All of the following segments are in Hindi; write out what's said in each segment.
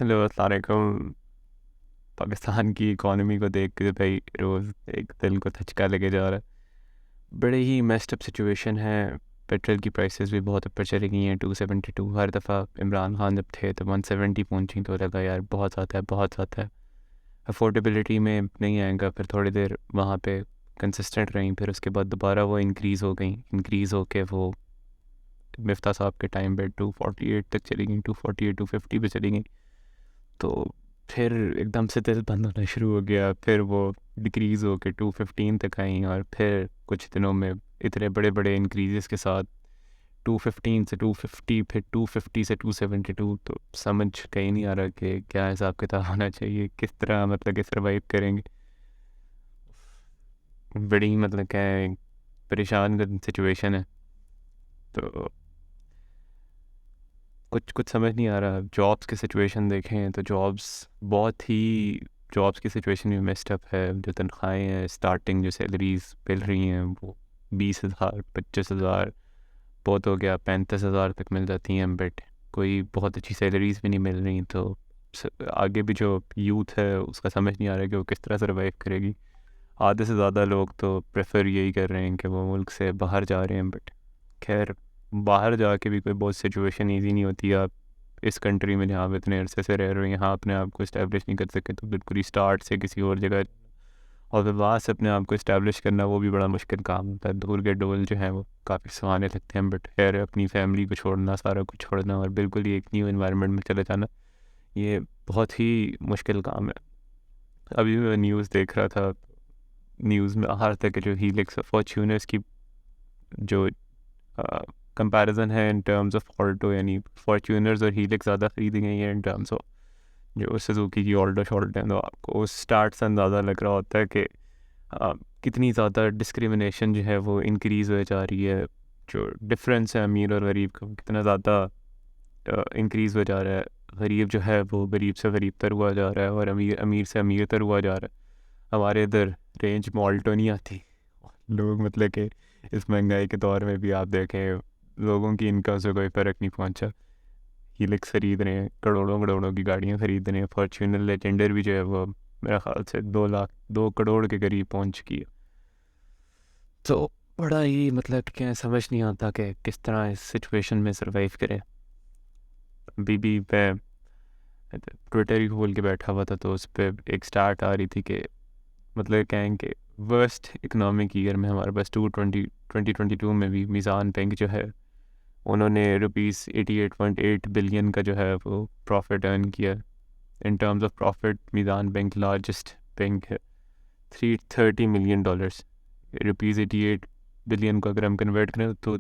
हेलो अस्सलाम वालेकुम। पाकिस्तान की इकॉनमी को देख के भाई रोज़ एक दिल को धचका लगे जा रहा है। बड़े ही मेस्ड अप सिचुएशन है। पेट्रोल की प्राइसेस भी बहुत ऊपर चली गई हैं। 272 हर दफ़ा इमरान खान जब थे तो 170 पहुंची तो लगा यार बहुत ज़्यादा है, बहुत ज़्यादा है। अफोर्डेबिलिटी में नहीं आएगा। फिर थोड़ी देर वहाँ पे कंसिस्टेंट रही, फिर उसके बाद दोबारा वो इंक्रीज़ हो गई। इंक्रीज़ होके वो मिफ्ता साहब के टाइम पे 248 तक चली गई, 248 250 पे चली गई। तो फिर एकदम से दिल बंद होना शुरू हो गया। फिर वो डिक्रीज़ हो के 215 तक आई और फिर कुछ दिनों में इतने बड़े बड़े इंक्रीज़ के साथ 215 से 250, फिर 250 से 272। तो समझ कहीं नहीं आ रहा कि क्या हिसाब किताब होना चाहिए, किस तरह मतलब कि सर्वाइव करेंगे। बड़ी मतलब क्या है, परेशान सिचुएशन है। तो कुछ कुछ समझ नहीं आ रहा। जॉब्स की सिचुएशन देखें तो जॉब्स की सिचुएशन भी मेस्ड अप है। जो तनख्वाहें हैं, स्टार्टिंग जो सैलरीज मिल रही हैं वो 20,000 25,000, बहुत हो गया 35,000 तक मिल जाती हैं। बट कोई बहुत अच्छी सैलरीज भी नहीं मिल रही। तो आगे भी जो यूथ है उसका समझ नहीं आ रहा कि वो किस तरह सर्वाइव करेगी। आधे से ज़्यादा लोग तो प्रेफर यही कर रहे हैं कि वो मुल्क से बाहर जा रहे हैं। बट खैर, बाहर जाके भी कोई बहुत सिचुएशन ईजी नहीं होती। आप इस कंट्री में जहाँ आप इतने अरसे से रह रहे हो, यहाँ अपने आप को इस्टेब्लिश नहीं कर सकते, तो बिल्कुल ही स्टार्ट से किसी और जगह और फिर वहाँ से अपने आप को इस्टेब्लिश करना वो भी बड़ा मुश्किल काम होता है। दूर के डोल जो हैं वो काफ़ी सुहाने लगते हैं, बट खैर अपनी फैमिली को छोड़ना, सारा कुछ छोड़ना और बिल्कुल ही एक न्यू इन्वायरमेंट में चले जाना, ये बहुत ही मुश्किल काम है। अभी मैं न्यूज़ देख रहा था। न्यूज़ में हर तरह के जो हीलिक्स फॉर्च्यूनर्स की जो कंपैरिजन है इन टर्म्स ऑफ ऑल्टो, यानी फॉर्च्यूनर्स और हीलिक्स ज़्यादा खरीदी गई हैं इन टर्म्स ऑफ जो सुजुकी की ऑल्टो शॉल्ट है। तो आपको उस स्टार्ट से अंदाज़ा लग रहा होता है कि कितनी ज़्यादा डिस्क्रिमिनेशन जो है वो इंक्रीज़ हो जा रही है। जो डिफरेंस है अमीर और गरीब का कितना ज़्यादा इंक्रीज़ हो जा रहा है। गरीब जो है वो गरीब से गरीब तर हुआ जा रहा है और अमीर अमीर से अमीर तर हुआ जा रहा है। हमारे इधर रेंज में ऑल्टो नहीं आती। लोग मतलब कि इस महंगाई के दौर में भी आप देखें, लोगों की इनकम से कोई फ़र्क नहीं पहुंचा। हीलिक्स खरीद रहे हैं, करोड़ों करोड़ों की गाड़ियां खरीद रहे हैं। फॉर्च्यूनर लेजेंडर भी जो है वो मेरे ख्याल से 2 लाख 2 करोड़ के करीब पहुंच चुकी है। तो बड़ा ही मतलब क्या समझ नहीं आता कि किस तरह इस सिचुएशन में सर्वाइव करें। अभी भी मैं ट्विटर ही खोल के बैठा हुआ था तो उस पर एक स्टार्ट आ रही थी कि मतलब कहें कि वर्स्ट इकनॉमिक ईयर में हमारे पास 2022 में भी मीज़ान बैंक जो है उन्होंने ₹88.8 बिलियन का जो है वो प्रॉफिट अर्न किया। In terms of profit Meezan bank largest bank है। $330 मिलियन। ₹88 बिलियन को अगर हम कन्वर्ट करें तो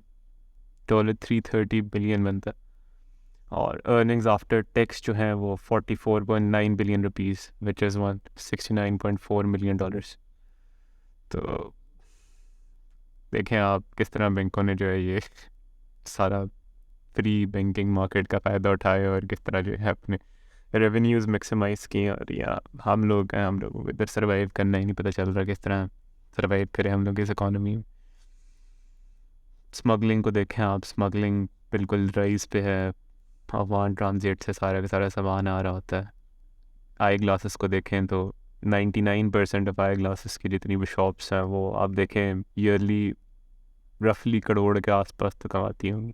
$330 बिलियन बनता है। और अर्निंग्स आफ्टर टैक्स जो है वो ₹44.9 बिलियन, विच इज़ $169.4 मिलियन। तो देखें आप किस तरह बैंकों ने जो है ये सारा फ्री बैंकिंग मार्केट का फ़ायदा उठाया और किस तरह जो है अपने रेवेन्यूज़ मैक्सिमाइज़ किए। और या हम लोग हैं, हम लोगों को इधर सर्वाइव करना ही नहीं पता चल रहा किस तरह सर्वाइव करें हम लोग इस इकॉनमी में। स्मगलिंग को देखें आप, स्मगलिंग बिल्कुल राइज पे है। अफवान ट्रांजिट से सारा का सारा सामान आ रहा होता है। आई ग्लासेस को देखें तो 99% ऑफ आई ग्लासेस की जितनी भी शॉप्स हैं वो आप देखें ईयरली रफली करोड़ के आसपास तो कमाती होंगी।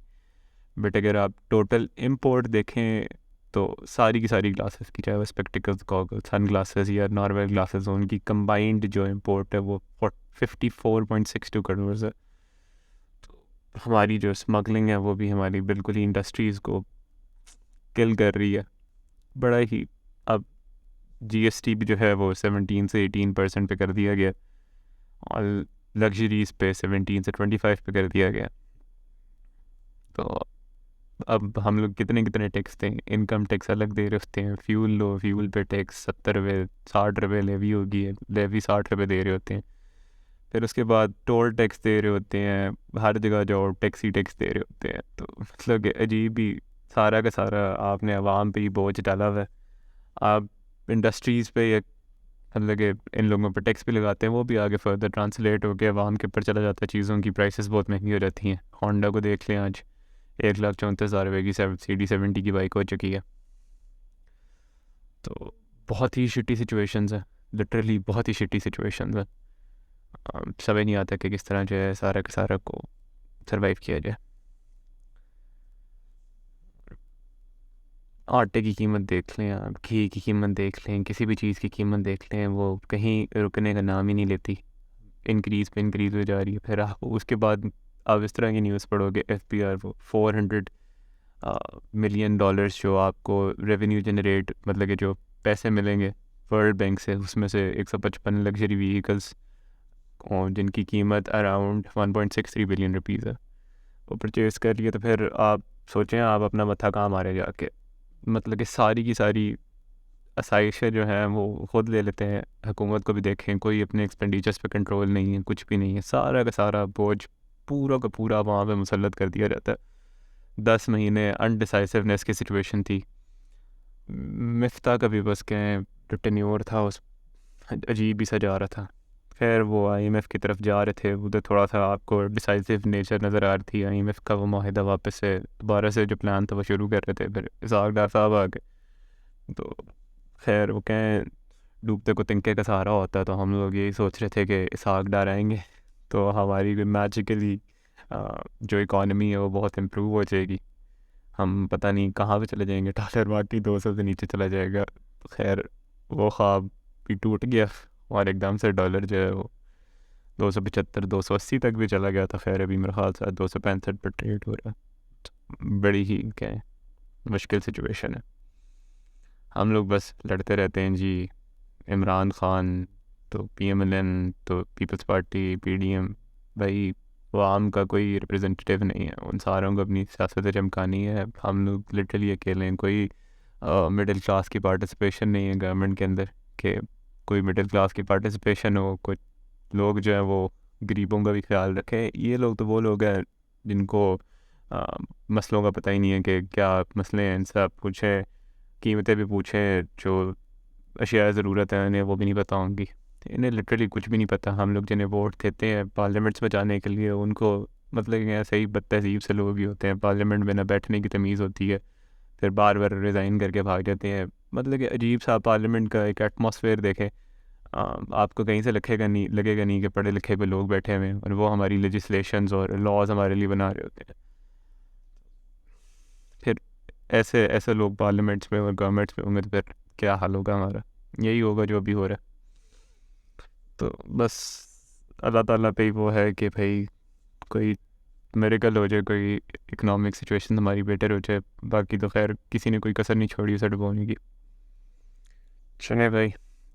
बट अगर आप टोटल इंपोर्ट देखें तो सारी की सारी ग्लासेस की, चाहे वो स्पेक्टिकल्स, गॉगल्स, सन ग्लासेस या नॉर्मल ग्लासेस हो, उनकी कंबाइंड जो इंपोर्ट है वो 54.62 करोड़ है। तो हमारी जो स्मगलिंग है वो भी हमारी बिल्कुल ही इंडस्ट्रीज़ को किल कर रही है। बड़ा ही अब जीएसटी भी जो है वो 17 से 18% पे कर दिया गया और लग्जरीज़ पे 17 से 25 पे कर दिया गया। तो अब हम लोग कितने कितने टैक्स दें। इनकम टैक्स अलग दे रहे होते हैं, फ्यूल लो, फ्यूल पे टैक्स 70 रुपये 60 रुपये लेवी होगी है, लेवी 60 रुपये दे रहे होते हैं। फिर उसके बाद टोल टैक्स दे रहे होते हैं, हर जगह जाओ टैक्स ही टैक्स दे रहे होते हैं। तो मतलब कि अजीब ही सारा का सारा आपने आवाम पे ही बोझ डाला हुआ है। आप इंडस्ट्रीज़ पे या मतलब कि इन लोगों पर टैक्स भी लगाते हैं, वो भी आगे फर्दर ट्रांसलेट होकर आवाम के ऊपर चला जाता है। चीज़ों की प्राइसेस बहुत महंगी हो जाती हैं। होंडा को देख लें, आज 1,34,000 रुपये की CD70 की बाइक हो चुकी है। तो बहुत ही शिटी सिचुएशंस है, लिटरली बहुत ही शिटी सिचुएशंस है। समझ नहीं आता कि किस तरह जो है सारा का सारा को सरवाइव किया जाए। आटे की कीमत देख लें आप, घी की कीमत देख लें, किसी भी चीज़ की कीमत देख लें, वो कहीं रुकने का नाम ही नहीं लेती, इंक्रीज़ पे इंक्रीज़ हो जा रही है। फिर आप उसके बाद आप इस तरह की न्यूज़ पढ़ोगे, FBR वो 400 मिलियन डॉलर्स जो आपको रेवेन्यू जनरेट, मतलब कि जो पैसे मिलेंगे वर्ल्ड बैंक से, उसमें से 155 लग्जरी व्हीकल्स जिनकी कीमत अराउंड 1.63 बिलियन रुपीज़ है, वो परचेज़ कर लिए। तो फिर आप सोचें आप अपना मत्था कहाँ मारे जाके, मतलब कि सारी की सारी आसाइशें जो हैं वो ख़ुद ले लेते हैं। हुकूमत को भी देखें, कोई अपने एक्सपेंडिचर्स पे कंट्रोल नहीं है, कुछ भी नहीं है, सारा का सारा बोझ पूरा का पूरा वहाँ पे मुसल्लत कर दिया जाता है। 10 महीने अनडिसाइसिवनेस की सिचुएशन थी। मिफ्ता का भी बस कहें जो टेन्योर था उस अजीब ही सा जा रहा था। खैर वो IMF की तरफ जा रहे थे, उधर थोड़ा सा आपको डिसाइसिव नेचर नज़र आ रही थी। IMF का वो माहिदा वापस से दोबारा से जो प्लान था वो शुरू कर रहे थे, फिर इसाक डार साहब आ गए। तो खैर वो कहें डूबते को तिनके का सहारा होता है, तो हम लोग यही सोच रहे थे कि इसाक डार आएंगे तो हमारी मैजिकली जो इकॉनमी है वो बहुत इम्प्रूव हो जाएगी। हम पता नहीं कहाँ पे चले जाएंगे, डॉलर मार्टी 200 से नीचे चला जाएगा। तो खैर वो ख्वाब भी टूट गया और एकदम से डॉलर जो है वो 275 280 तक भी चला गया था। खैर अभी मेरे ख्याल से 265 पर ट्रेड हो रहा है। बड़ी ही क्या है मुश्किल सिचुएशन है। हम लोग बस लड़ते रहते हैं जी, इमरान खान तो PMLN तो पीपल्स पार्टी PDM, भाई वो आम का कोई रिप्रेजेंटेटिव नहीं है, उन सारों को अपनी सियासत चमकानी है। हम लोग लिटरली अकेले हैं, कोई मिडिल क्लास की पार्टिसिपेशन नहीं है गवर्नमेंट के अंदर, कि कोई मिडिल क्लास की पार्टिसिपेशन हो, कुछ लोग जो हैं वो गरीबों का भी ख्याल रखें। ये लोग तो वो लोग हैं जिनको अ, मसलों का पता ही नहीं है कि क्या मसले हैं, इनसे आप पूछें, कीमतें भी पूछें, जो अशिया ज़रूरत है इन्हें वो भी नहीं पता होंगी। इन्हें लिटरली कुछ भी नहीं पता। हम लोग जिन्हें वोट देते हैं पार्लियामेंट्स में जाने के लिए, उनको मतलब कि ऐसे ही बदतहजीब से लोग ही होते हैं, पार्लियामेंट में ना बैठने की तमीज़ होती है, फिर बार बार रिज़ाइन करके भाग जाते हैं। मतलब कि अजीब सा पार्लियामेंट का एक एटमॉस्फेयर देखें। आपको कहीं से लगेगा नहीं कि पढ़े लिखे पे लोग बैठे हुए हैं और वो हमारी लेजिस्लेशंस और लॉज हमारे लिए बना रहे होते हैं। फिर ऐसे ऐसे लोग पार्लियामेंट्स में और गवर्नमेंट्स में होंगे तो फिर क्या हाल होगा हमारा। यही होगा जो अभी हो रहा है। तो बस अल्लाह ताला पे ही वो है कि भाई कोई मेरेकल हो जाए, कोई इकोनॉमिक सिचुएशन हमारी बेटर हो जाए। बाकी तो खैर किसी ने कोई कसर नहीं छोड़ी उसे डुबोने की। चले भाई,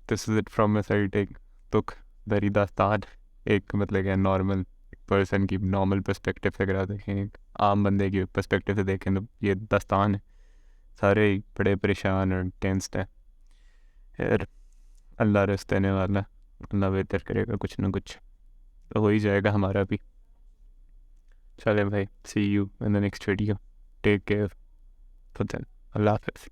this is it from my side. एक तुक दरी दास्तान, एक मतलब कि नॉर्मल पर्सन की नॉर्मल पर्सपेक्टिव से अगर आप देखें, एक आम बंदे की पर्सपेक्टिव से देखें तो ये दास्तान है। सारे ही बड़े परेशान और टेंस्ड हैं। फिर अल्लाह रिज़्क़ देने वाला, अल्लाह बेहतर करेगा, कुछ ना कुछ तो हो ही जाएगा हमारा भी। चले भाई, see you in the next video, take care, अल्लाह हाफ़िज़।